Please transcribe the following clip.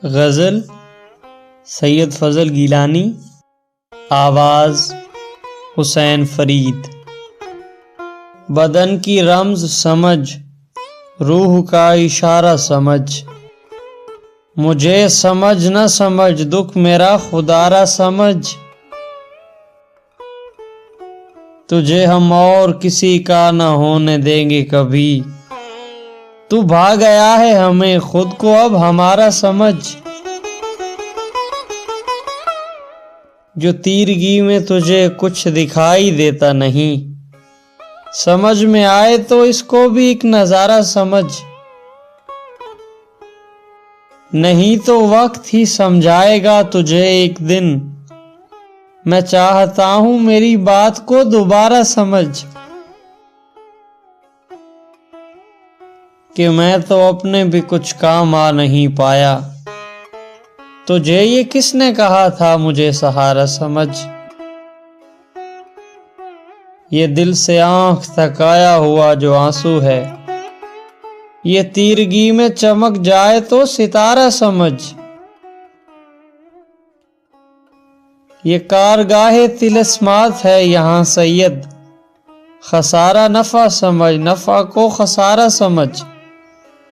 غزل سید فضل گیلانی، آواز حسین فرید۔ بدن کی رمز سمجھ، روح کا اشارہ سمجھ، مجھے سمجھ نہ سمجھ دکھ میرا خدا را سمجھ، تجھے ہم اور کسی کا نہ ہونے دیں گے کبھی، تو بھا گیا ہے ہمیں خود کو اب ہمارا سمجھ، جو تیرگی میں تجھے کچھ دکھائی دیتا نہیں، سمجھ میں آئے تو اس کو بھی ایک نظارہ سمجھ، نہیں تو وقت ہی سمجھائے گا تجھے ایک دن، میں چاہتا ہوں میری بات کو دوبارہ سمجھ، کہ میں تو اپنے بھی کچھ کام آ نہیں پایا، تجھے یہ کس نے کہا تھا مجھے سہارا سمجھ، یہ دل سے آنکھ تک آیا ہوا جو آنسو ہے، یہ تیرگی میں چمک جائے تو ستارہ سمجھ، یہ کارگاہ طلسمات ہے یہاں سید، خسارہ نفع سمجھ نفع کو خسارہ سمجھ،